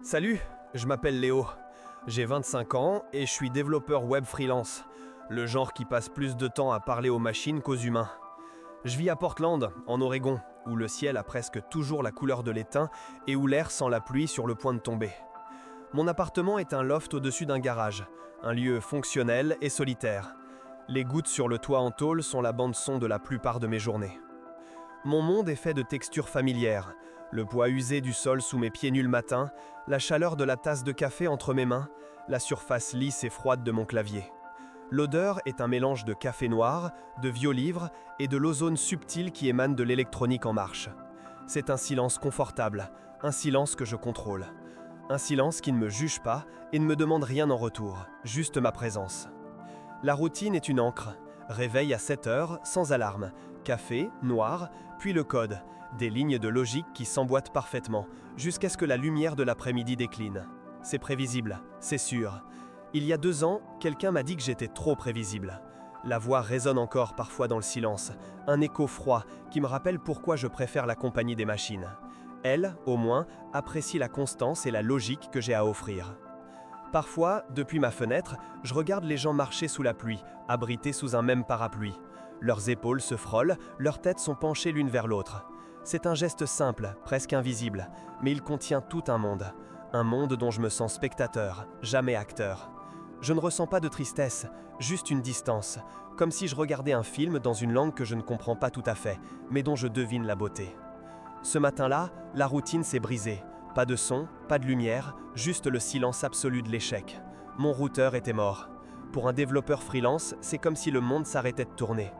Salut, je m'appelle Léo. J'ai 25 ans et je suis développeur web freelance, le genre qui passe plus de temps à parler aux machines qu'aux humains. Je vis à Portland, en Oregon, où le ciel a presque toujours la couleur de l'étain et où l'air sent la pluie sur le point de tomber. Mon appartement est un loft au-dessus d'un garage, un lieu fonctionnel et solitaire. Les gouttes sur le toit en tôle sont la bande-son de la plupart de mes journées. Mon monde est fait de textures familières, le poids usé du sol sous mes pieds nus le matin, la chaleur de la tasse de café entre mes mains, la surface lisse et froide de mon clavier. L'odeur est un mélange de café noir, de vieux livres et de l'ozone subtil qui émane de l'électronique en marche. C'est un silence confortable, un silence que je contrôle. Un silence qui ne me juge pas et ne me demande rien en retour, juste ma présence. La routine est une encre. Réveil à 7 heures, sans alarme. Café, noir, puis le code. Des lignes de logique qui s'emboîtent parfaitement, jusqu'à ce que la lumière de l'après-midi décline. C'est prévisible, c'est sûr. Il y a 2 ans, quelqu'un m'a dit que j'étais trop prévisible. La voix résonne encore parfois dans le silence, un écho froid qui me rappelle pourquoi je préfère la compagnie des machines. Elle, au moins, apprécie la constance et la logique que j'ai à offrir. Parfois, depuis ma fenêtre, je regarde les gens marcher sous la pluie, abrités sous un même parapluie. Leurs épaules se frôlent, leurs têtes sont penchées l'une vers l'autre. C'est un geste simple, presque invisible, mais il contient tout un monde dont je me sens spectateur, jamais acteur. Je ne ressens pas de tristesse, juste une distance, comme si je regardais un film dans une langue que je ne comprends pas tout à fait, mais dont je devine la beauté. Ce matin-là, la routine s'est brisée. Pas de son, pas de lumière, juste le silence absolu de l'échec. Mon routeur était mort. Pour un développeur freelance, c'est comme si le monde s'arrêtait de tourner.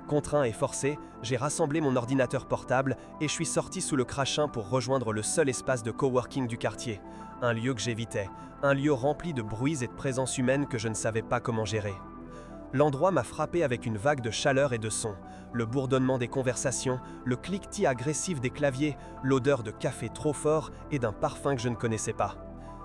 Contraint et forcé, j'ai rassemblé mon ordinateur portable et je suis sorti sous le crachin pour rejoindre le seul espace de coworking du quartier. Un lieu que j'évitais, un lieu rempli de bruits et de présence humaine que je ne savais pas comment gérer. L'endroit m'a frappé avec une vague de chaleur et de son, le bourdonnement des conversations, le cliquetis agressif des claviers, l'odeur de café trop fort et d'un parfum que je ne connaissais pas.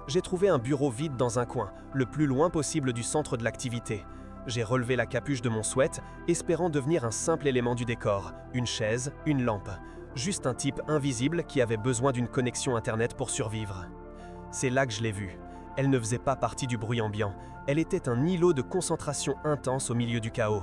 J'ai trouvé un bureau vide dans un coin, le plus loin possible du centre de l'activité. J'ai relevé la capuche de mon sweat, espérant devenir un simple élément du décor, une chaise, une lampe. Juste un type invisible qui avait besoin d'une connexion internet pour survivre. C'est là que je l'ai vue. Elle ne faisait pas partie du bruit ambiant, elle était un îlot de concentration intense au milieu du chaos.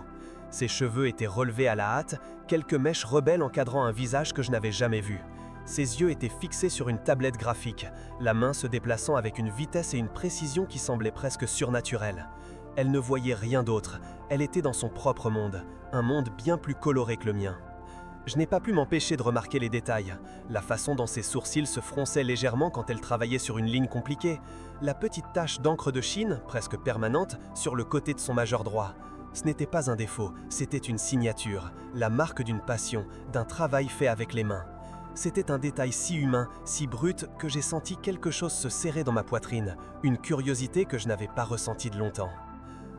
Ses cheveux étaient relevés à la hâte, quelques mèches rebelles encadrant un visage que je n'avais jamais vu. Ses yeux étaient fixés sur une tablette graphique, la main se déplaçant avec une vitesse et une précision qui semblaient presque surnaturelles. Elle ne voyait rien d'autre, elle était dans son propre monde, un monde bien plus coloré que le mien. Je n'ai pas pu m'empêcher de remarquer les détails. La façon dont ses sourcils se fronçaient légèrement quand elle travaillait sur une ligne compliquée. La petite tache d'encre de Chine, presque permanente, sur le côté de son majeur droit. Ce n'était pas un défaut, c'était une signature, la marque d'une passion, d'un travail fait avec les mains. C'était un détail si humain, si brut, que j'ai senti quelque chose se serrer dans ma poitrine, une curiosité que je n'avais pas ressentie de longtemps.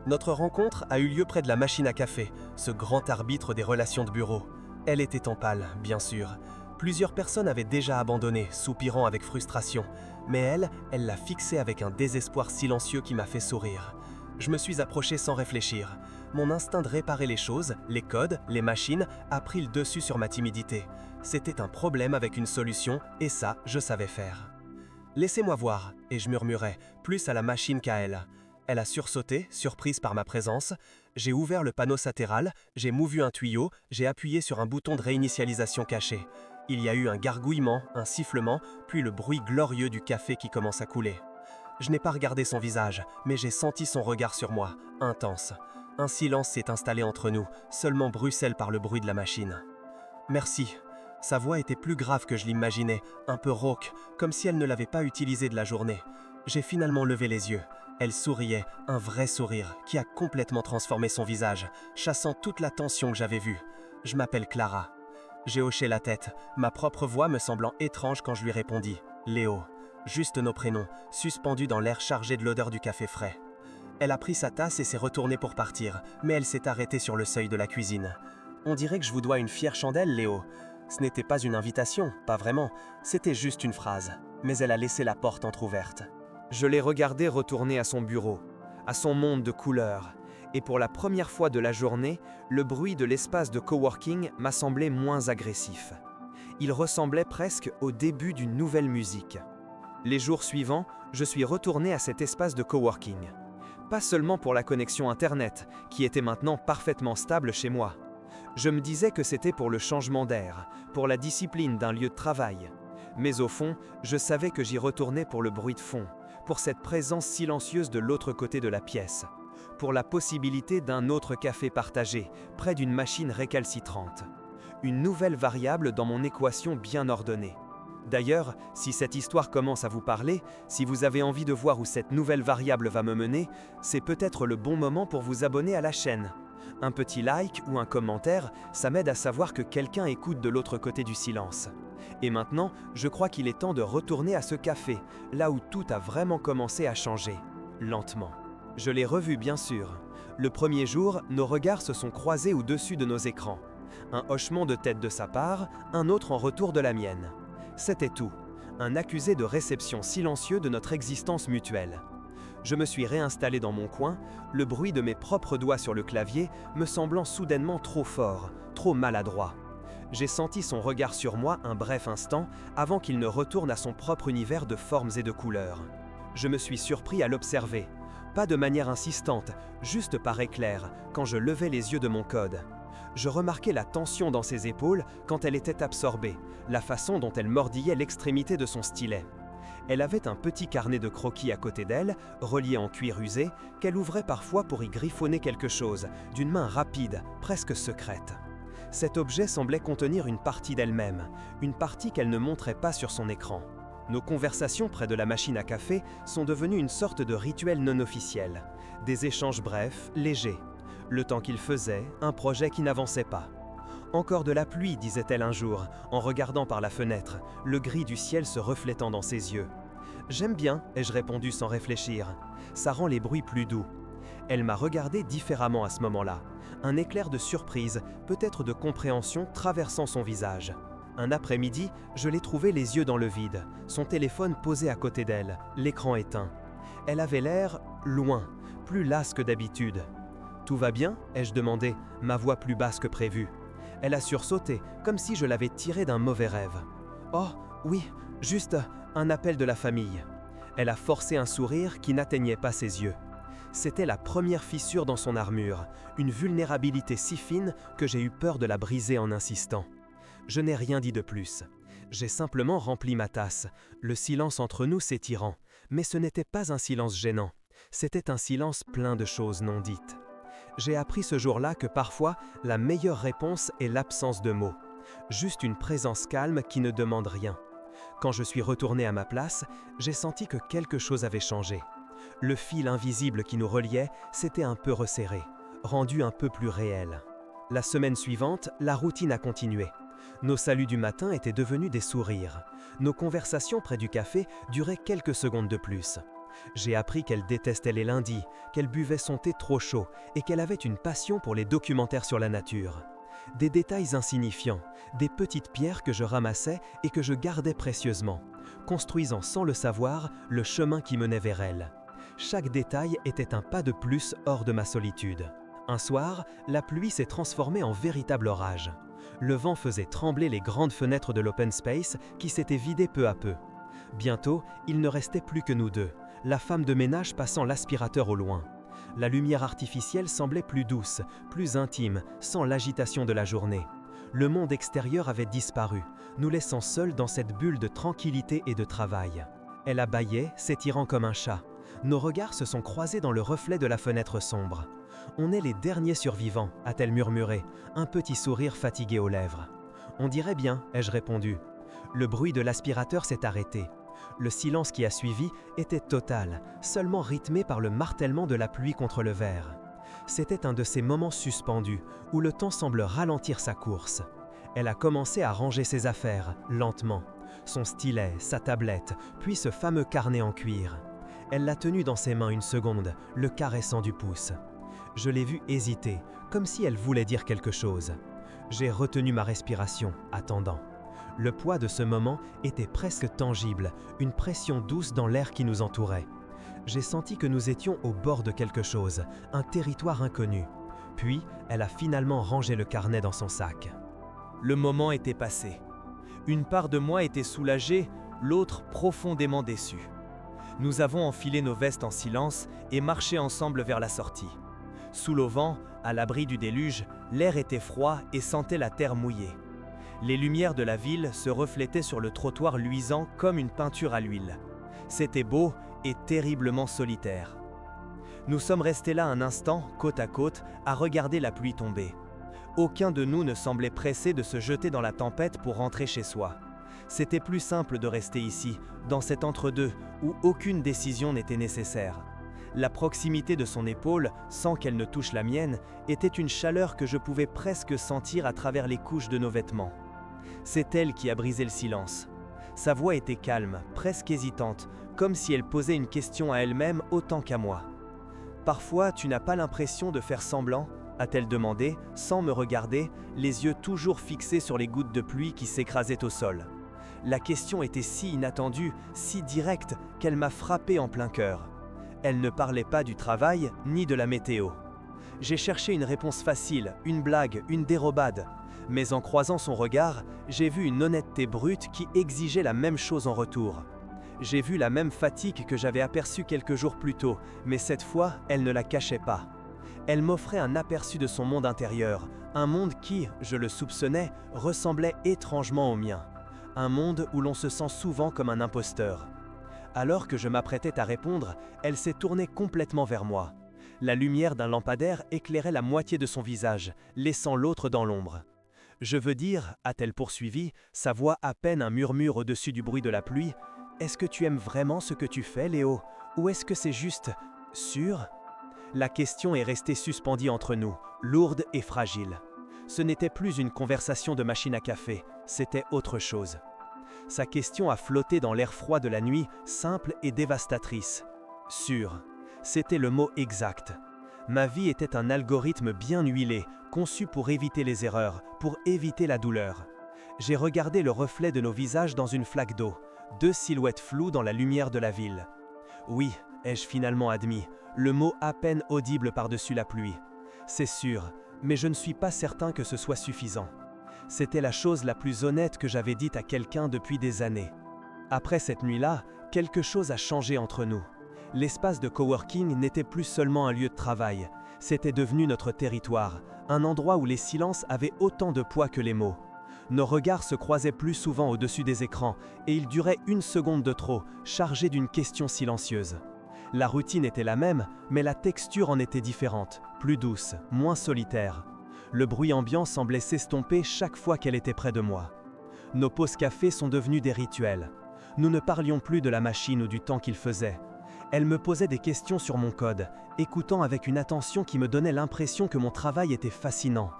Notre rencontre a eu lieu près de la machine à café, ce grand arbitre des relations de bureau. Elle était en pâle, bien sûr. Plusieurs personnes avaient déjà abandonné, soupirant avec frustration. Mais elle l'a fixée avec un désespoir silencieux qui m'a fait sourire. Je me suis approché sans réfléchir. Mon instinct de réparer les choses, les codes, les machines, a pris le dessus sur ma timidité. C'était un problème avec une solution, et ça, je savais faire. « Laissez-moi voir », et je murmurais, plus à la machine qu'à elle. Elle a sursauté, surprise par ma présence. J'ai ouvert le panneau latéral, j'ai mouvu un tuyau, j'ai appuyé sur un bouton de réinitialisation caché. Il y a eu un gargouillement, un sifflement, puis le bruit glorieux du café qui commence à couler. Je n'ai pas regardé son visage, mais j'ai senti son regard sur moi, intense. Un silence s'est installé entre nous, seulement bruisselle par le bruit de la machine. « Merci ». Sa voix était plus grave que je l'imaginais, un peu rauque, comme si elle ne l'avait pas utilisée de la journée. J'ai finalement levé les yeux. Elle souriait, un vrai sourire, qui a complètement transformé son visage, chassant toute la tension que j'avais vue. « Je m'appelle Clara ». J'ai hoché la tête, ma propre voix me semblant étrange quand je lui répondis « Léo ». Juste nos prénoms, suspendus dans l'air chargé de l'odeur du café frais. Elle a pris sa tasse et s'est retournée pour partir, mais elle s'est arrêtée sur le seuil de la cuisine. « On dirait que je vous dois une fière chandelle, Léo ». Ce n'était pas une invitation, pas vraiment, c'était juste une phrase. Mais elle a laissé la porte entr'ouverte. Je l'ai regardé retourner à son bureau, à son monde de couleurs, et pour la première fois de la journée, le bruit de l'espace de coworking m'a semblé moins agressif. Il ressemblait presque au début d'une nouvelle musique. Les jours suivants, je suis retourné à cet espace de coworking. Pas seulement pour la connexion Internet, qui était maintenant parfaitement stable chez moi. Je me disais que c'était pour le changement d'air, pour la discipline d'un lieu de travail. Mais au fond, je savais que j'y retournais pour le bruit de fond, pour cette présence silencieuse de l'autre côté de la pièce, pour la possibilité d'un autre café partagé, près d'une machine récalcitrante. Une nouvelle variable dans mon équation bien ordonnée. D'ailleurs, si cette histoire commence à vous parler, si vous avez envie de voir où cette nouvelle variable va me mener, c'est peut-être le bon moment pour vous abonner à la chaîne. Un petit like ou un commentaire, ça m'aide à savoir que quelqu'un écoute de l'autre côté du silence. Et maintenant, je crois qu'il est temps de retourner à ce café, là où tout a vraiment commencé à changer, lentement. Je l'ai revu bien sûr. Le premier jour, nos regards se sont croisés au-dessus de nos écrans. Un hochement de tête de sa part, un autre en retour de la mienne. C'était tout, un accusé de réception silencieux de notre existence mutuelle. Je me suis réinstallé dans mon coin, le bruit de mes propres doigts sur le clavier me semblant soudainement trop fort, trop maladroit. J'ai senti son regard sur moi un bref instant avant qu'il ne retourne à son propre univers de formes et de couleurs. Je me suis surpris à l'observer, pas de manière insistante, juste par éclair, quand je levais les yeux de mon code. Je remarquais la tension dans ses épaules quand elle était absorbée, la façon dont elle mordillait l'extrémité de son stylet. Elle avait un petit carnet de croquis à côté d'elle, relié en cuir usé, qu'elle ouvrait parfois pour y griffonner quelque chose, d'une main rapide, presque secrète. Cet objet semblait contenir une partie d'elle-même, une partie qu'elle ne montrait pas sur son écran. Nos conversations près de la machine à café sont devenues une sorte de rituel non officiel, des échanges brefs, légers. Le temps qu'il faisait, un projet qui n'avançait pas. « Encore de la pluie », disait-elle un jour, en regardant par la fenêtre, le gris du ciel se reflétant dans ses yeux. « J'aime bien », ai-je répondu sans réfléchir. « Ça rend les bruits plus doux. » Elle m'a regardé différemment à ce moment-là. Un éclair de surprise, peut-être de compréhension traversant son visage. Un après-midi, je l'ai trouvée les yeux dans le vide, son téléphone posé à côté d'elle, l'écran éteint. Elle avait l'air loin, plus lasse que d'habitude. « Tout va bien ?» ai-je demandé, ma voix plus basse que prévu. Elle a sursauté, comme si je l'avais tirée d'un mauvais rêve. « Oh, oui, juste un appel de la famille. » Elle a forcé un sourire qui n'atteignait pas ses yeux. C'était la première fissure dans son armure, une vulnérabilité si fine que j'ai eu peur de la briser en insistant. Je n'ai rien dit de plus. J'ai simplement rempli ma tasse, le silence entre nous s'étirant, mais ce n'était pas un silence gênant, c'était un silence plein de choses non dites. J'ai appris ce jour-là que parfois, la meilleure réponse est l'absence de mots. Juste une présence calme qui ne demande rien. Quand je suis retourné à ma place, j'ai senti que quelque chose avait changé. Le fil invisible qui nous reliait s'était un peu resserré, rendu un peu plus réel. La semaine suivante, la routine a continué. Nos saluts du matin étaient devenus des sourires. Nos conversations près du café duraient quelques secondes de plus. J'ai appris qu'elle détestait les lundis, qu'elle buvait son thé trop chaud et qu'elle avait une passion pour les documentaires sur la nature. Des détails insignifiants, des petites pierres que je ramassais et que je gardais précieusement, construisant sans le savoir le chemin qui menait vers elle. Chaque détail était un pas de plus hors de ma solitude. Un soir, la pluie s'est transformée en véritable orage. Le vent faisait trembler les grandes fenêtres de l'open space qui s'étaient vidées peu à peu. Bientôt, il ne restait plus que nous deux, la femme de ménage passant l'aspirateur au loin. La lumière artificielle semblait plus douce, plus intime, sans l'agitation de la journée. Le monde extérieur avait disparu, nous laissant seuls dans cette bulle de tranquillité et de travail. Elle abaillait, s'étirant comme un chat. Nos regards se sont croisés dans le reflet de la fenêtre sombre. « On est les derniers survivants », a-t-elle murmuré, un petit sourire fatigué aux lèvres. « On dirait bien », ai-je répondu. Le bruit de l'aspirateur s'est arrêté. Le silence qui a suivi était total, seulement rythmé par le martèlement de la pluie contre le verre. C'était un de ces moments suspendus, où le temps semble ralentir sa course. Elle a commencé à ranger ses affaires, lentement. Son stylet, sa tablette, puis ce fameux carnet en cuir. Elle l'a tenu dans ses mains une seconde, le caressant du pouce. Je l'ai vue hésiter, comme si elle voulait dire quelque chose. J'ai retenu ma respiration, attendant. Le poids de ce moment était presque tangible, une pression douce dans l'air qui nous entourait. J'ai senti que nous étions au bord de quelque chose, un territoire inconnu. Puis, elle a finalement rangé le carnet dans son sac. Le moment était passé. Une part de moi était soulagée, l'autre profondément déçu. Nous avons enfilé nos vestes en silence et marché ensemble vers la sortie. Sous l'auvent, à l'abri du déluge, l'air était froid et sentait la terre mouillée. Les lumières de la ville se reflétaient sur le trottoir luisant comme une peinture à l'huile. C'était beau et terriblement solitaire. Nous sommes restés là un instant, côte à côte, à regarder la pluie tomber. Aucun de nous ne semblait pressé de se jeter dans la tempête pour rentrer chez soi. C'était plus simple de rester ici, dans cet entre-deux, où aucune décision n'était nécessaire. La proximité de son épaule, sans qu'elle ne touche la mienne, était une chaleur que je pouvais presque sentir à travers les couches de nos vêtements. C'est elle qui a brisé le silence. Sa voix était calme, presque hésitante, comme si elle posait une question à elle-même autant qu'à moi. « Parfois, tu n'as pas l'impression de faire semblant ?» a-t-elle demandé, sans me regarder, les yeux toujours fixés sur les gouttes de pluie qui s'écrasaient au sol. La question était si inattendue, si directe, qu'elle m'a frappé en plein cœur. Elle ne parlait pas du travail, ni de la météo. J'ai cherché une réponse facile, une blague, une dérobade. Mais en croisant son regard, j'ai vu une honnêteté brute qui exigeait la même chose en retour. J'ai vu la même fatigue que j'avais aperçue quelques jours plus tôt, mais cette fois, elle ne la cachait pas. Elle m'offrait un aperçu de son monde intérieur, un monde qui, je le soupçonnais, ressemblait étrangement au mien. Un monde où l'on se sent souvent comme un imposteur. Alors que je m'apprêtais à répondre, elle s'est tournée complètement vers moi. La lumière d'un lampadaire éclairait la moitié de son visage, laissant l'autre dans l'ombre. « Je veux dire, a-t-elle poursuivi, sa voix à peine un murmure au-dessus du bruit de la pluie, « est-ce que tu aimes vraiment ce que tu fais, Léo? Ou est-ce que c'est juste sûr ?» La question est restée suspendue entre nous, lourde et fragile. Ce n'était plus une conversation de machine à café, c'était autre chose. Sa question a flotté dans l'air froid de la nuit, simple et dévastatrice. Sûr, c'était le mot exact. Ma vie était un algorithme bien huilé, conçu pour éviter les erreurs, pour éviter la douleur. J'ai regardé le reflet de nos visages dans une flaque d'eau, deux silhouettes floues dans la lumière de la ville. Oui, ai-je finalement admis, le mot à peine audible par-dessus la pluie. C'est sûr, mais je ne suis pas certain que ce soit suffisant. C'était la chose la plus honnête que j'avais dite à quelqu'un depuis des années. Après cette nuit-là, quelque chose a changé entre nous. L'espace de coworking n'était plus seulement un lieu de travail, c'était devenu notre territoire, un endroit où les silences avaient autant de poids que les mots. Nos regards se croisaient plus souvent au-dessus des écrans, et ils duraient une seconde de trop, chargés d'une question silencieuse. La routine était la même, mais la texture en était différente, plus douce, moins solitaire. Le bruit ambiant semblait s'estomper chaque fois qu'elle était près de moi. Nos pauses café sont devenues des rituels. Nous ne parlions plus de la machine ou du temps qu'il faisait. Elle me posait des questions sur mon code, écoutant avec une attention qui me donnait l'impression que mon travail était fascinant.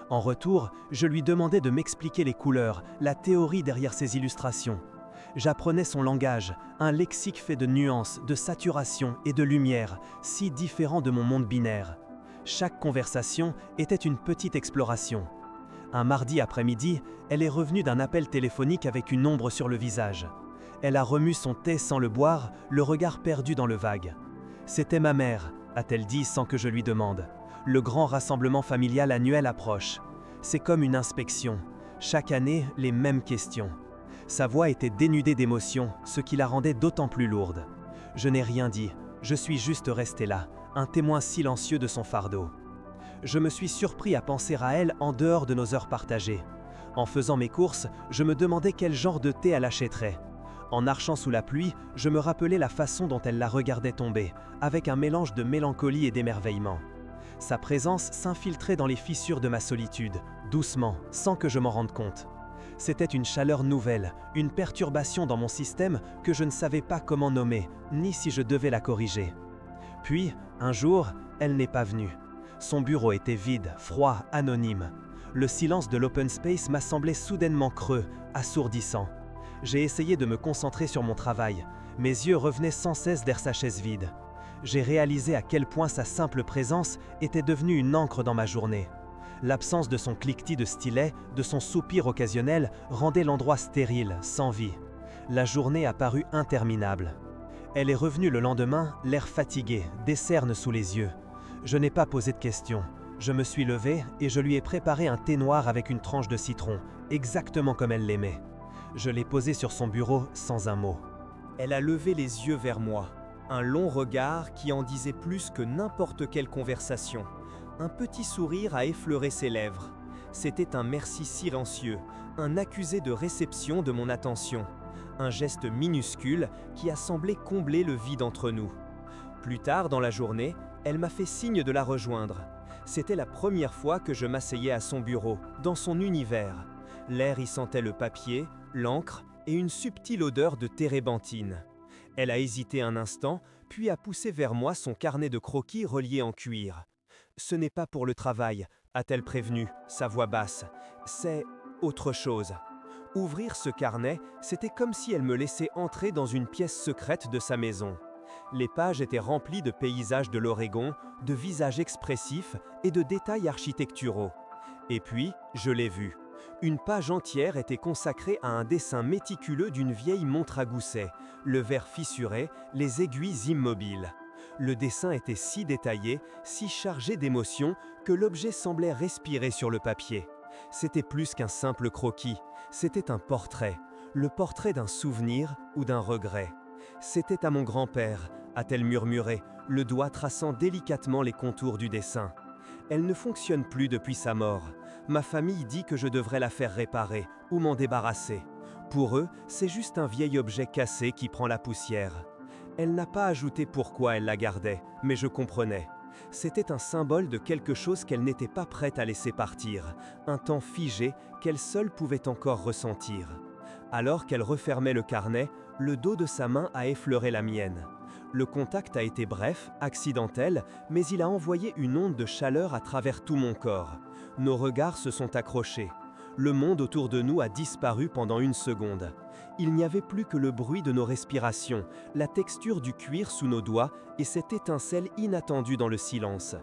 En retour, je lui demandais de m'expliquer les couleurs, la théorie derrière ces illustrations. J'apprenais son langage, un lexique fait de nuances, de saturation et de lumière, si différent de mon monde binaire. Chaque conversation était une petite exploration. Un mardi après-midi, elle est revenue d'un appel téléphonique avec une ombre sur le visage. Elle a remu son thé sans le boire, le regard perdu dans le vague. « C'était ma mère », a-t-elle dit sans que je lui demande. Le grand rassemblement familial annuel approche. C'est comme une inspection. Chaque année, les mêmes questions. Sa voix était dénudée d'émotion, ce qui la rendait d'autant plus lourde. Je n'ai rien dit, je suis juste resté là, un témoin silencieux de son fardeau. Je me suis surpris à penser à elle en dehors de nos heures partagées. En faisant mes courses, je me demandais quel genre de thé elle achèterait. En marchant sous la pluie, je me rappelais la façon dont elle la regardait tomber, avec un mélange de mélancolie et d'émerveillement. Sa présence s'infiltrait dans les fissures de ma solitude, doucement, sans que je m'en rende compte. C'était une chaleur nouvelle, une perturbation dans mon système que je ne savais pas comment nommer, ni si je devais la corriger. Puis, un jour, elle n'est pas venue. Son bureau était vide, froid, anonyme. Le silence de l'open space m'a semblé soudainement creux, assourdissant. J'ai essayé de me concentrer sur mon travail. Mes yeux revenaient sans cesse vers sa chaise vide. J'ai réalisé à quel point sa simple présence était devenue une encre dans ma journée. L'absence de son cliquetis de stylet, de son soupir occasionnel, rendait l'endroit stérile, sans vie. La journée a paru interminable. Elle est revenue le lendemain, l'air fatigué, des cernes sous les yeux. Je n'ai pas posé de questions. Je me suis levé et je lui ai préparé un thé noir avec une tranche de citron, exactement comme elle l'aimait. Je l'ai posé sur son bureau sans un mot. Elle a levé les yeux vers moi, un long regard qui en disait plus que n'importe quelle conversation. Un petit sourire a effleuré ses lèvres. C'était un merci silencieux, un accusé de réception de mon attention. Un geste minuscule qui a semblé combler le vide entre nous. Plus tard dans la journée, elle m'a fait signe de la rejoindre. C'était la première fois que je m'asseyais à son bureau, dans son univers. L'air y sentait le papier, l'encre et une subtile odeur de térébenthine. Elle a hésité un instant, puis a poussé vers moi son carnet de croquis relié en cuir. « Ce n'est pas pour le travail », a-t-elle prévenu, sa voix basse. « C'est autre chose. » Ouvrir ce carnet, c'était comme si elle me laissait entrer dans une pièce secrète de sa maison. Les pages étaient remplies de paysages de l'Oregon, de visages expressifs et de détails architecturaux. Et puis, je l'ai vu. Une page entière était consacrée à un dessin méticuleux d'une vieille montre à gousset, le verre fissuré, les aiguilles immobiles. Le dessin était si détaillé, si chargé d'émotions, que l'objet semblait respirer sur le papier. C'était plus qu'un simple croquis, c'était un portrait, le portrait d'un souvenir ou d'un regret. C'était à mon grand-père, a-t-elle murmuré, le doigt traçant délicatement les contours du dessin. Elle ne fonctionne plus depuis sa mort. Ma famille dit que je devrais la faire réparer ou m'en débarrasser. Pour eux, c'est juste un vieil objet cassé qui prend la poussière. Elle n'a pas ajouté pourquoi elle la gardait, mais je comprenais. C'était un symbole de quelque chose qu'elle n'était pas prête à laisser partir, un temps figé qu'elle seule pouvait encore ressentir. Alors qu'elle refermait le carnet, le dos de sa main a effleuré la mienne. Le contact a été bref, accidentel, mais il a envoyé une onde de chaleur à travers tout mon corps. Nos regards se sont accrochés. Le monde autour de nous a disparu pendant une seconde. Il n'y avait plus que le bruit de nos respirations, la texture du cuir sous nos doigts et cette étincelle inattendue dans le silence.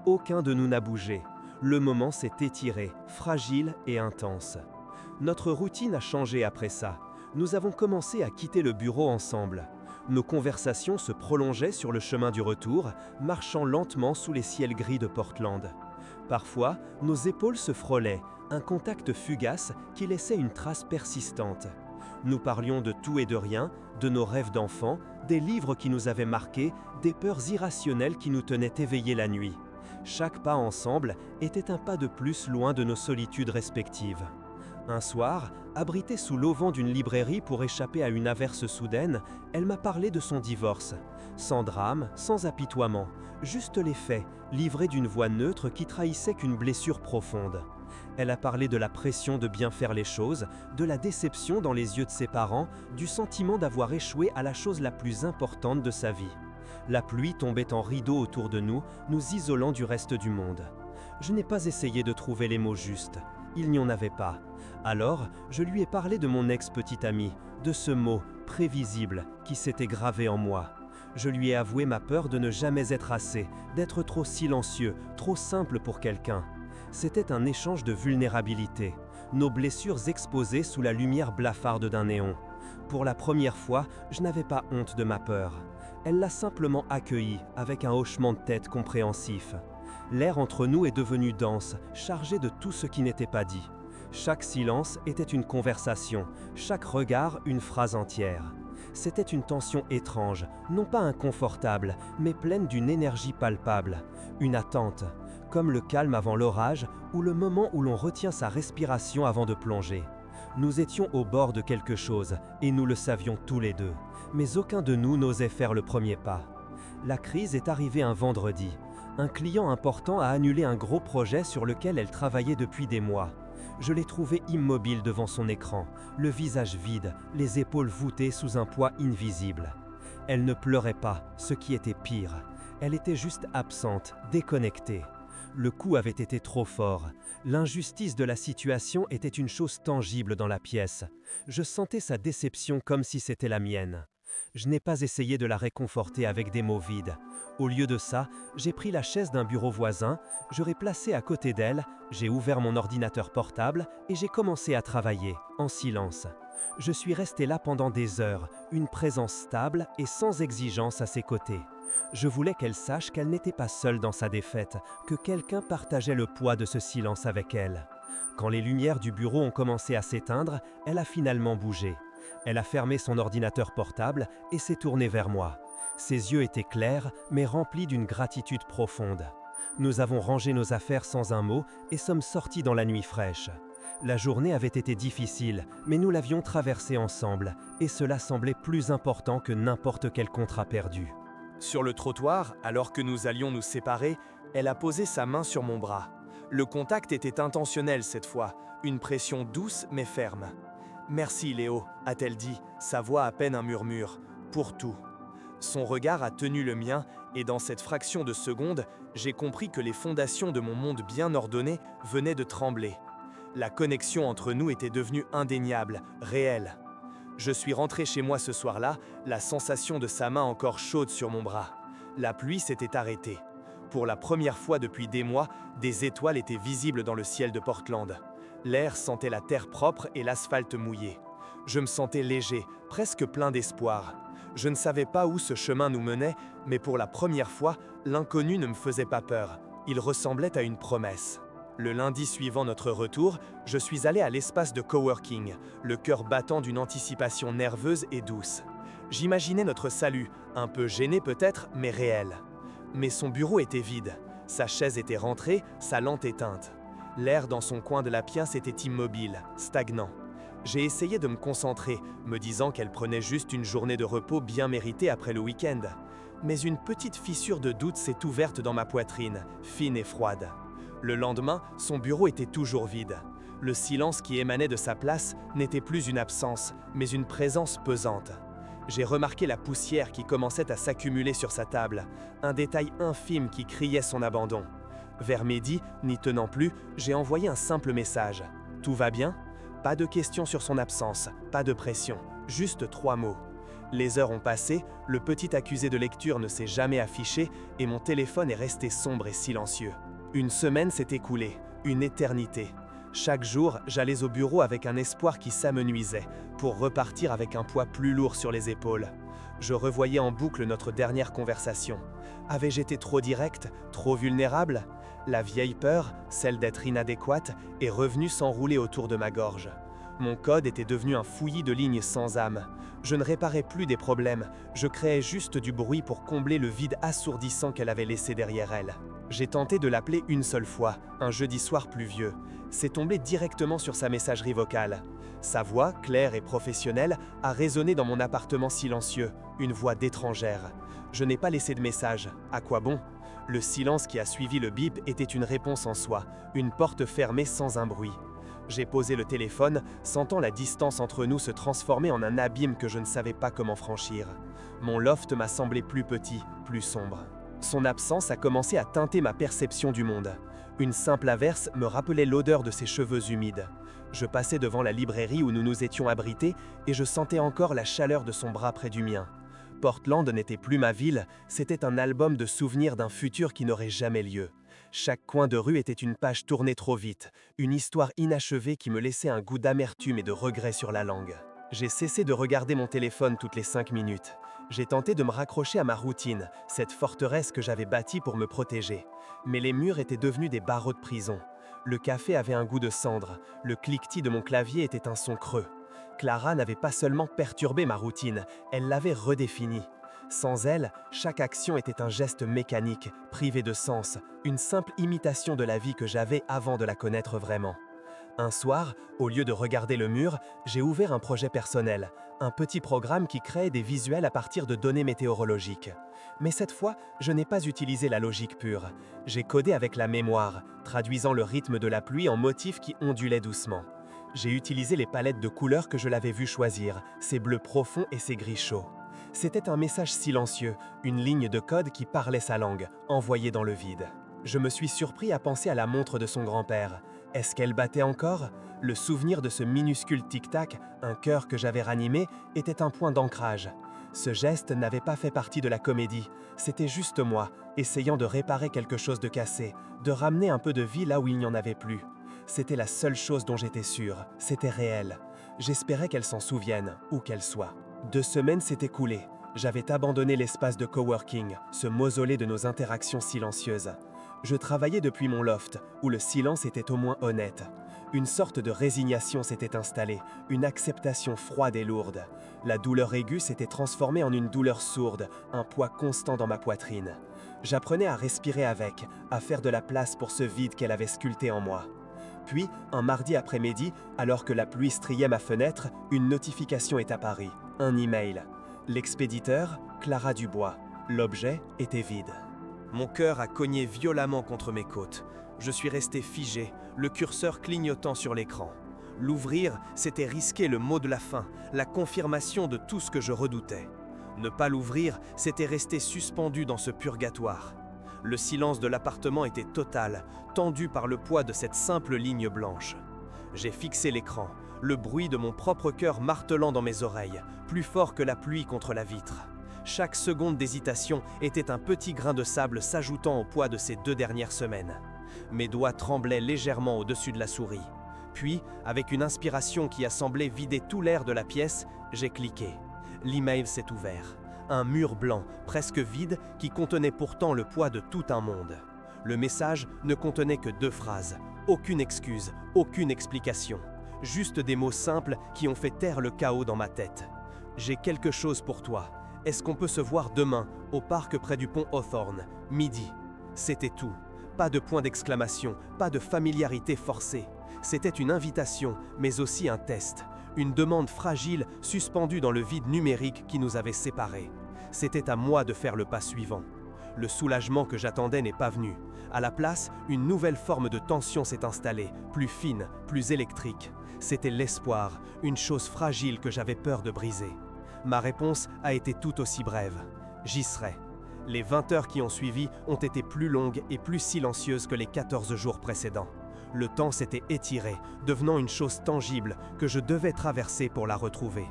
Aucun de nous n'a bougé. Le moment s'est étiré, fragile et intense. Notre routine a changé après ça. Nous avons commencé à quitter le bureau ensemble. Nos conversations se prolongeaient sur le chemin du retour, marchant lentement sous les ciels gris de Portland. Parfois, nos épaules se frôlaient, un contact fugace qui laissait une trace persistante. Nous parlions de tout et de rien, de nos rêves d'enfants, des livres qui nous avaient marqués, des peurs irrationnelles qui nous tenaient éveillés la nuit. Chaque pas ensemble était un pas de plus loin de nos solitudes respectives. Un soir, abritée sous l'auvent d'une librairie pour échapper à une averse soudaine, elle m'a parlé de son divorce. Sans drame, sans apitoiement, juste les faits, livrés d'une voix neutre qui trahissait qu'une blessure profonde. Elle a parlé de la pression de bien faire les choses, de la déception dans les yeux de ses parents, du sentiment d'avoir échoué à la chose la plus importante de sa vie. La pluie tombait en rideau autour de nous, nous isolant du reste du monde. Je n'ai pas essayé de trouver les mots justes. Il n'y en avait pas. Alors, je lui ai parlé de mon ex-petite amie, de ce mot, prévisible, qui s'était gravé en moi. Je lui ai avoué ma peur de ne jamais être assez, d'être trop silencieux, trop simple pour quelqu'un. C'était un échange de vulnérabilité, nos blessures exposées sous la lumière blafarde d'un néon. Pour la première fois, je n'avais pas honte de ma peur. Elle l'a simplement accueillie, avec un hochement de tête compréhensif. L'air entre nous est devenu dense, chargé de tout ce qui n'était pas dit. Chaque silence était une conversation, chaque regard une phrase entière. C'était une tension étrange, non pas inconfortable, mais pleine d'une énergie palpable, une attente, comme le calme avant l'orage ou le moment où l'on retient sa respiration avant de plonger. Nous étions au bord de quelque chose, et nous le savions tous les deux, mais aucun de nous n'osait faire le premier pas. La crise est arrivée un vendredi. Un client important a annulé un gros projet sur lequel elle travaillait depuis des mois. Je l'ai trouvée immobile devant son écran, le visage vide, les épaules voûtées sous un poids invisible. Elle ne pleurait pas, ce qui était pire. Elle était juste absente, déconnectée. Le coup avait été trop fort. L'injustice de la situation était une chose tangible dans la pièce. Je sentais sa déception comme si c'était la mienne. Je n'ai pas essayé de la réconforter avec des mots vides. Au lieu de ça, j'ai pris la chaise d'un bureau voisin, je l'ai placée à côté d'elle, j'ai ouvert mon ordinateur portable et j'ai commencé à travailler, en silence. Je suis resté là pendant des heures, une présence stable et sans exigence à ses côtés. Je voulais qu'elle sache qu'elle n'était pas seule dans sa défaite, que quelqu'un partageait le poids de ce silence avec elle. Quand les lumières du bureau ont commencé à s'éteindre, elle a finalement bougé. Elle a fermé son ordinateur portable et s'est tournée vers moi. Ses yeux étaient clairs, mais remplis d'une gratitude profonde. Nous avons rangé nos affaires sans un mot et sommes sortis dans la nuit fraîche. La journée avait été difficile, mais nous l'avions traversée ensemble, et cela semblait plus important que n'importe quel contrat perdu. Sur le trottoir, alors que nous allions nous séparer, elle a posé sa main sur mon bras. Le contact était intentionnel cette fois, une pression douce mais ferme. « Merci Léo », a-t-elle dit, sa voix à peine un murmure, « pour tout ». Son regard a tenu le mien, et dans cette fraction de seconde, j'ai compris que les fondations de mon monde bien ordonné venaient de trembler. La connexion entre nous était devenue indéniable, réelle. Je suis rentré chez moi ce soir-là, la sensation de sa main encore chaude sur mon bras. La pluie s'était arrêtée. Pour la première fois depuis des mois, des étoiles étaient visibles dans le ciel de Portland. L'air sentait la terre propre et l'asphalte mouillé. Je me sentais léger, presque plein d'espoir. Je ne savais pas où ce chemin nous menait, mais pour la première fois, l'inconnu ne me faisait pas peur. Il ressemblait à une promesse. Le lundi suivant notre retour, je suis allé à l'espace de coworking, le cœur battant d'une anticipation nerveuse et douce. J'imaginais notre salut, un peu gêné peut-être, mais réel. Mais son bureau était vide, sa chaise était rentrée, sa lampe éteinte. L'air dans son coin de la pièce était immobile, stagnant. J'ai essayé de me concentrer, me disant qu'elle prenait juste une journée de repos bien méritée après le week-end. Mais une petite fissure de doute s'est ouverte dans ma poitrine, fine et froide. Le lendemain, son bureau était toujours vide. Le silence qui émanait de sa place n'était plus une absence, mais une présence pesante. J'ai remarqué la poussière qui commençait à s'accumuler sur sa table, un détail infime qui criait son abandon. Vers midi, n'y tenant plus, j'ai envoyé un simple message. « Tout va bien ?» Pas de questions sur son absence, pas de pression, juste 3 mots. Les heures ont passé, le petit accusé de lecture ne s'est jamais affiché et mon téléphone est resté sombre et silencieux. Une semaine s'est écoulée, une éternité. Chaque jour, j'allais au bureau avec un espoir qui s'amenuisait, pour repartir avec un poids plus lourd sur les épaules. Je revoyais en boucle notre dernière conversation. Avais-je été trop direct, trop vulnérable ? La vieille peur, celle d'être inadéquate, est revenue s'enrouler autour de ma gorge. Mon code était devenu un fouillis de lignes sans âme. Je ne réparais plus des problèmes, je créais juste du bruit pour combler le vide assourdissant qu'elle avait laissé derrière elle. J'ai tenté de l'appeler une seule fois, un jeudi soir pluvieux. C'est tombé directement sur sa messagerie vocale. Sa voix, claire et professionnelle, a résonné dans mon appartement silencieux, une voix d'étrangère. Je n'ai pas laissé de message. À quoi bon ? Le silence qui a suivi le bip était une réponse en soi, une porte fermée sans un bruit. J'ai posé le téléphone, sentant la distance entre nous se transformer en un abîme que je ne savais pas comment franchir. Mon loft m'a semblé plus petit, plus sombre. Son absence a commencé à teinter ma perception du monde. Une simple averse me rappelait l'odeur de ses cheveux humides. Je passais devant la librairie où nous nous étions abrités et je sentais encore la chaleur de son bras près du mien. Portland n'était plus ma ville, c'était un album de souvenirs d'un futur qui n'aurait jamais lieu. Chaque coin de rue était une page tournée trop vite, une histoire inachevée qui me laissait un goût d'amertume et de regret sur la langue. J'ai cessé de regarder mon téléphone toutes les 5 minutes. J'ai tenté de me raccrocher à ma routine, cette forteresse que j'avais bâtie pour me protéger. Mais les murs étaient devenus des barreaux de prison. Le café avait un goût de cendre, le cliquetis de mon clavier était un son creux. Clara n'avait pas seulement perturbé ma routine, elle l'avait redéfinie. Sans elle, chaque action était un geste mécanique, privé de sens, une simple imitation de la vie que j'avais avant de la connaître vraiment. Un soir, au lieu de regarder le mur, j'ai ouvert un projet personnel, un petit programme qui créait des visuels à partir de données météorologiques. Mais cette fois, je n'ai pas utilisé la logique pure. J'ai codé avec la mémoire, traduisant le rythme de la pluie en motifs qui ondulaient doucement. J'ai utilisé les palettes de couleurs que je l'avais vu choisir, ces bleus profonds et ces gris chauds. C'était un message silencieux, une ligne de code qui parlait sa langue, envoyée dans le vide. Je me suis surpris à penser à la montre de son grand-père. Est-ce qu'elle battait encore ? Le souvenir de ce minuscule tic-tac, un cœur que j'avais ranimé, était un point d'ancrage. Ce geste n'avait pas fait partie de la comédie, c'était juste moi, essayant de réparer quelque chose de cassé, de ramener un peu de vie là où il n'y en avait plus. C'était la seule chose dont j'étais sûr, c'était réel. J'espérais qu'elle s'en souvienne, où qu'elle soit. 2 semaines s'étaient écoulées. J'avais abandonné l'espace de coworking, ce mausolée de nos interactions silencieuses. Je travaillais depuis mon loft, où le silence était au moins honnête. Une sorte de résignation s'était installée, une acceptation froide et lourde. La douleur aiguë s'était transformée en une douleur sourde, un poids constant dans ma poitrine. J'apprenais à respirer avec, à faire de la place pour ce vide qu'elle avait sculpté en moi. Puis, un mardi après-midi, alors que la pluie striait ma fenêtre, une notification est apparue, un email. L'expéditeur, Clara Dubois. L'objet était vide. Mon cœur a cogné violemment contre mes côtes. Je suis resté figé, le curseur clignotant sur l'écran. L'ouvrir, c'était risquer le mot de la fin, la confirmation de tout ce que je redoutais. Ne pas l'ouvrir, c'était rester suspendu dans ce purgatoire. Le silence de l'appartement était total, tendu par le poids de cette simple ligne blanche. J'ai fixé l'écran, le bruit de mon propre cœur martelant dans mes oreilles, plus fort que la pluie contre la vitre. Chaque seconde d'hésitation était un petit grain de sable s'ajoutant au poids de ces 2 dernières semaines. Mes doigts tremblaient légèrement au-dessus de la souris. Puis, avec une inspiration qui a semblé vider tout l'air de la pièce, j'ai cliqué. L'email s'est ouvert. Un mur blanc, presque vide, qui contenait pourtant le poids de tout un monde. Le message ne contenait que 2 phrases. Aucune excuse, aucune explication. Juste des mots simples qui ont fait taire le chaos dans ma tête. J'ai quelque chose pour toi. Est-ce qu'on peut se voir demain, au parc près du pont Hawthorne, midi? C'était tout. Pas de point d'exclamation, pas de familiarité forcée. C'était une invitation, mais aussi un test. Une demande fragile suspendue dans le vide numérique qui nous avait séparés. C'était à moi de faire le pas suivant. Le soulagement que j'attendais n'est pas venu. À la place, une nouvelle forme de tension s'est installée, plus fine, plus électrique. C'était l'espoir, une chose fragile que j'avais peur de briser. Ma réponse a été tout aussi brève. J'y serai. Les 20 heures qui ont suivi ont été plus longues et plus silencieuses que les 14 jours précédents. Le temps s'était étiré, devenant une chose tangible que je devais traverser pour la retrouver.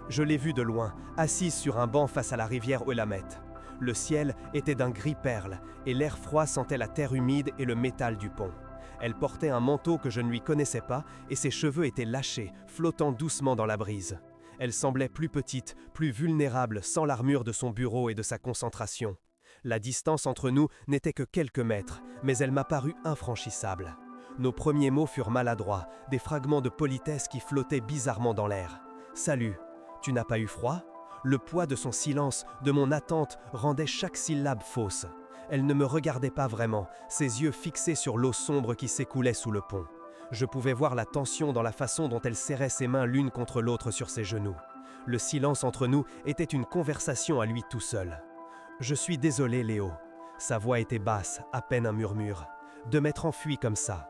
Je l'ai vue de loin, assise sur un banc face à la rivière Willamette. Le ciel était d'un gris perle et l'air froid sentait la terre humide et le métal du pont. Elle portait un manteau que je ne lui connaissais pas et ses cheveux étaient lâchés, flottant doucement dans la brise. Elle semblait plus petite, plus vulnérable sans l'armure de son bureau et de sa concentration. La distance entre nous n'était que quelques mètres, mais elle m'a paru infranchissable. Nos premiers mots furent maladroits, des fragments de politesse qui flottaient bizarrement dans l'air. « Salut, tu n'as pas eu froid ?» Le poids de son silence, de mon attente, rendait chaque syllabe fausse. Elle ne me regardait pas vraiment, ses yeux fixés sur l'eau sombre qui s'écoulait sous le pont. Je pouvais voir la tension dans la façon dont elle serrait ses mains l'une contre l'autre sur ses genoux. Le silence entre nous était une conversation à lui tout seul. « Je suis désolé, Léo. » Sa voix était basse, à peine un murmure. « De m'être enfui comme ça. »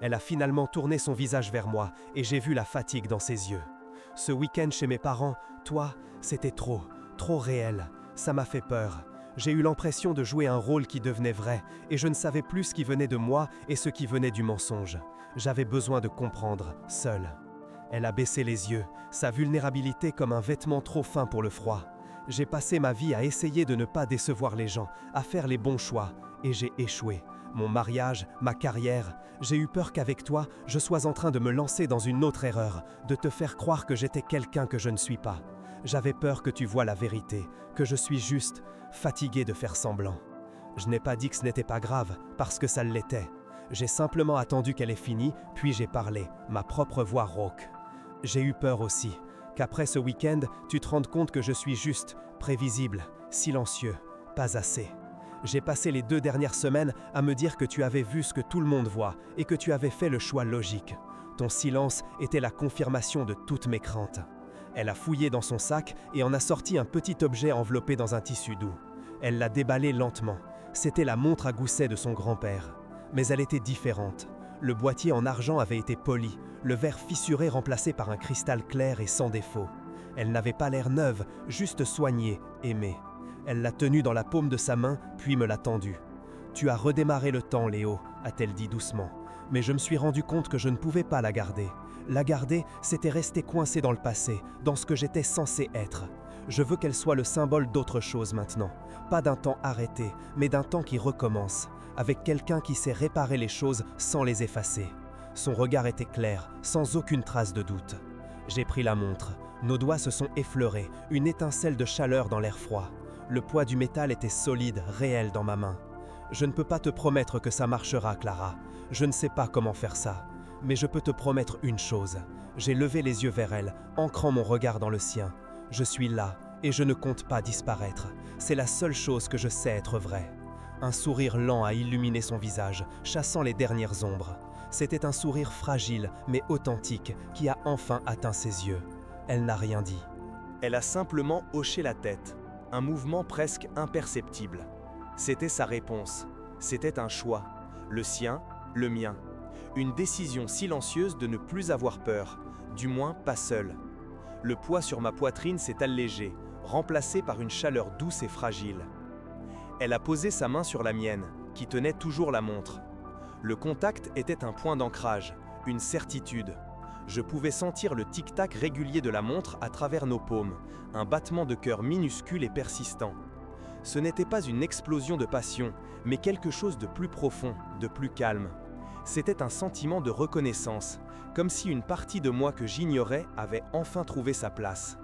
Elle a finalement tourné son visage vers moi et j'ai vu la fatigue dans ses yeux. Ce week-end chez mes parents, toi, c'était trop réel. Ça m'a fait peur. J'ai eu l'impression de jouer un rôle qui devenait vrai et je ne savais plus ce qui venait de moi et ce qui venait du mensonge. J'avais besoin de comprendre, seule. Elle a baissé les yeux, sa vulnérabilité comme un vêtement trop fin pour le froid. J'ai passé ma vie à essayer de ne pas décevoir les gens, à faire les bons choix, et j'ai échoué. Mon mariage, ma carrière, j'ai eu peur qu'avec toi, je sois en train de me lancer dans une autre erreur, de te faire croire que j'étais quelqu'un que je ne suis pas. J'avais peur que tu vois la vérité, que je suis juste fatigué de faire semblant. Je n'ai pas dit que ce n'était pas grave, parce que ça l'était. J'ai simplement attendu qu'elle ait fini, puis j'ai parlé, ma propre voix rauque. J'ai eu peur aussi, qu'après ce week-end, tu te rendes compte que je suis juste, prévisible, silencieux, pas assez. J'ai passé les 2 dernières semaines à me dire que tu avais vu ce que tout le monde voit et que tu avais fait le choix logique. Ton silence était la confirmation de toutes mes craintes. Elle a fouillé dans son sac et en a sorti un petit objet enveloppé dans un tissu doux. Elle l'a déballé lentement. C'était la montre à gousset de son grand-père. Mais elle était différente. Le boîtier en argent avait été poli, le verre fissuré remplacé par un cristal clair et sans défaut. Elle n'avait pas l'air neuve, juste soignée, aimée. Elle l'a tenue dans la paume de sa main, puis me l'a tendue. « Tu as redémarré le temps, Léo », a-t-elle dit doucement. Mais je me suis rendu compte que je ne pouvais pas la garder. La garder, c'était rester coincé dans le passé, dans ce que j'étais censé être. Je veux qu'elle soit le symbole d'autre chose maintenant. Pas d'un temps arrêté, mais d'un temps qui recommence, avec quelqu'un qui sait réparer les choses sans les effacer. Son regard était clair, sans aucune trace de doute. J'ai pris la montre. Nos doigts se sont effleurés, une étincelle de chaleur dans l'air froid. Le poids du métal était solide, réel dans ma main. Je ne peux pas te promettre que ça marchera, Clara. Je ne sais pas comment faire ça. Mais je peux te promettre une chose. J'ai levé les yeux vers elle, ancrant mon regard dans le sien. Je suis là, et je ne compte pas disparaître. C'est la seule chose que je sais être vraie. Un sourire lent a illuminé son visage, chassant les dernières ombres. C'était un sourire fragile, mais authentique, qui a enfin atteint ses yeux. Elle n'a rien dit. Elle a simplement hoché la tête, un mouvement presque imperceptible. C'était sa réponse. C'était un choix. Le sien, le mien. Une décision silencieuse de ne plus avoir peur, du moins pas seule. Le poids sur ma poitrine s'est allégé, remplacé par une chaleur douce et fragile. Elle a posé sa main sur la mienne, qui tenait toujours la montre. Le contact était un point d'ancrage, une certitude. Je pouvais sentir le tic-tac régulier de la montre à travers nos paumes, un battement de cœur minuscule et persistant. Ce n'était pas une explosion de passion, mais quelque chose de plus profond, de plus calme. C'était un sentiment de reconnaissance, comme si une partie de moi que j'ignorais avait enfin trouvé sa place.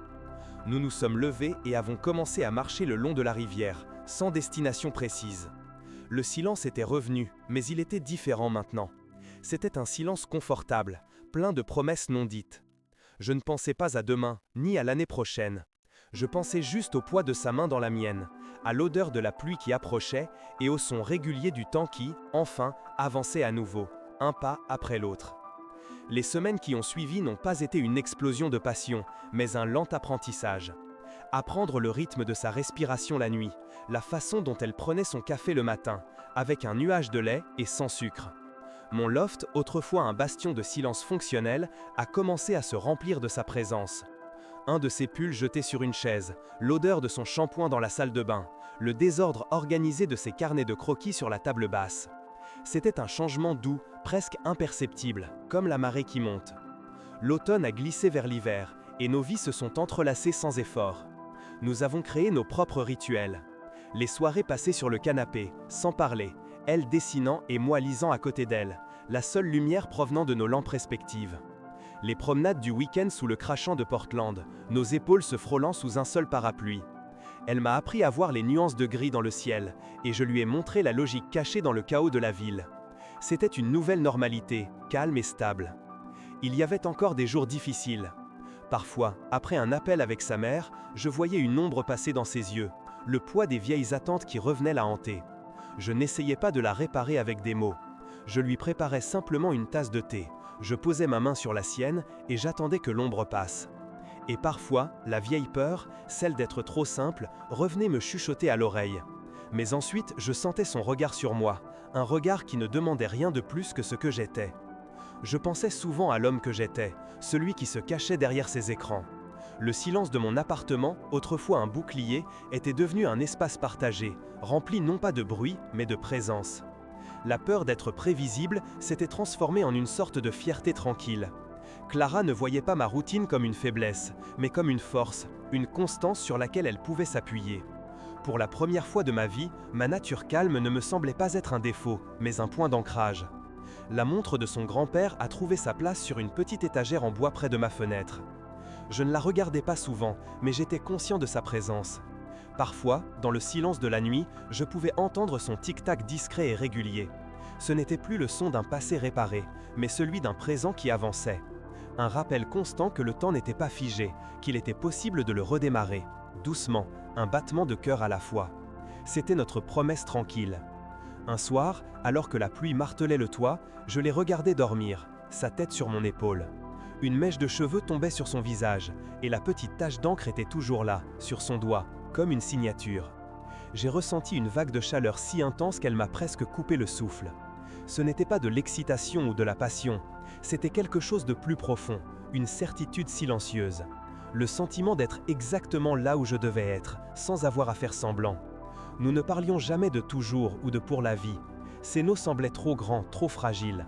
Nous nous sommes levés et avons commencé à marcher le long de la rivière, sans destination précise. Le silence était revenu, mais il était différent maintenant. C'était un silence confortable, plein de promesses non dites. Je ne pensais pas à demain, ni à l'année prochaine. Je pensais juste au poids de sa main dans la mienne, à l'odeur de la pluie qui approchait et au son régulier du temps qui, enfin, avançait à nouveau, un pas après l'autre. Les semaines qui ont suivi n'ont pas été une explosion de passion, mais un lent apprentissage. Apprendre le rythme de sa respiration la nuit, la façon dont elle prenait son café le matin, avec un nuage de lait et sans sucre. Mon loft, autrefois un bastion de silence fonctionnel, a commencé à se remplir de sa présence. Un de ses pulls jetés sur une chaise, l'odeur de son shampoing dans la salle de bain, le désordre organisé de ses carnets de croquis sur la table basse. C'était un changement doux, presque imperceptible, comme la marée qui monte. L'automne a glissé vers l'hiver, et nos vies se sont entrelacées sans effort. Nous avons créé nos propres rituels. Les soirées passées sur le canapé, sans parler, elle dessinant et moi lisant à côté d'elle, la seule lumière provenant de nos lampes respectives. Les promenades du week-end sous le crachant de Portland, nos épaules se frôlant sous un seul parapluie. Elle m'a appris à voir les nuances de gris dans le ciel, et je lui ai montré la logique cachée dans le chaos de la ville. C'était une nouvelle normalité, calme et stable. Il y avait encore des jours difficiles. Parfois, après un appel avec sa mère, je voyais une ombre passer dans ses yeux, le poids des vieilles attentes qui revenaient la hanter. Je n'essayais pas de la réparer avec des mots. Je lui préparais simplement une tasse de thé. Je posais ma main sur la sienne et j'attendais que l'ombre passe. Et parfois, la vieille peur, celle d'être trop simple, revenait me chuchoter à l'oreille. Mais ensuite, je sentais son regard sur moi, un regard qui ne demandait rien de plus que ce que j'étais. Je pensais souvent à l'homme que j'étais, celui qui se cachait derrière ses écrans. Le silence de mon appartement, autrefois un bouclier, était devenu un espace partagé, rempli non pas de bruit, mais de présence. La peur d'être prévisible s'était transformée en une sorte de fierté tranquille. Clara ne voyait pas ma routine comme une faiblesse, mais comme une force, une constance sur laquelle elle pouvait s'appuyer. Pour la première fois de ma vie, ma nature calme ne me semblait pas être un défaut, mais un point d'ancrage. La montre de son grand-père a trouvé sa place sur une petite étagère en bois près de ma fenêtre. Je ne la regardais pas souvent, mais j'étais conscient de sa présence. Parfois, dans le silence de la nuit, je pouvais entendre son tic-tac discret et régulier. Ce n'était plus le son d'un passé réparé, mais celui d'un présent qui avançait. Un rappel constant que le temps n'était pas figé, qu'il était possible de le redémarrer, doucement, un battement de cœur à la fois. C'était notre promesse tranquille. Un soir, alors que la pluie martelait le toit, je l'ai regardé dormir, sa tête sur mon épaule. Une mèche de cheveux tombait sur son visage, et la petite tache d'encre était toujours là, sur son doigt, comme une signature. J'ai ressenti une vague de chaleur si intense qu'elle m'a presque coupé le souffle. Ce n'était pas de l'excitation ou de la passion, c'était quelque chose de plus profond, une certitude silencieuse. Le sentiment d'être exactement là où je devais être, sans avoir à faire semblant. Nous ne parlions jamais de toujours ou de pour la vie. Ces mots semblaient trop grands, trop fragiles.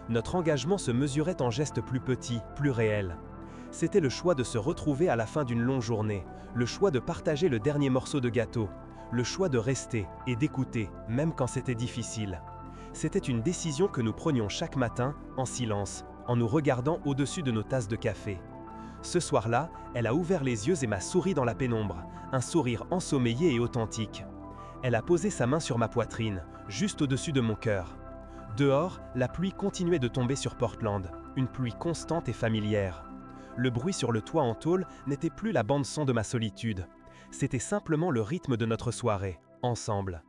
Notre engagement se mesurait en gestes plus petits, plus réels. C'était le choix de se retrouver à la fin d'une longue journée, le choix de partager le dernier morceau de gâteau, le choix de rester et d'écouter, même quand c'était difficile. C'était une décision que nous prenions chaque matin, en silence, en nous regardant au-dessus de nos tasses de café. Ce soir-là, elle a ouvert les yeux et m'a souri dans la pénombre, un sourire ensommeillé et authentique. Elle a posé sa main sur ma poitrine, juste au-dessus de mon cœur. Dehors, la pluie continuait de tomber sur Portland, une pluie constante et familière. Le bruit sur le toit en tôle n'était plus la bande-son de ma solitude. C'était simplement le rythme de notre soirée, ensemble.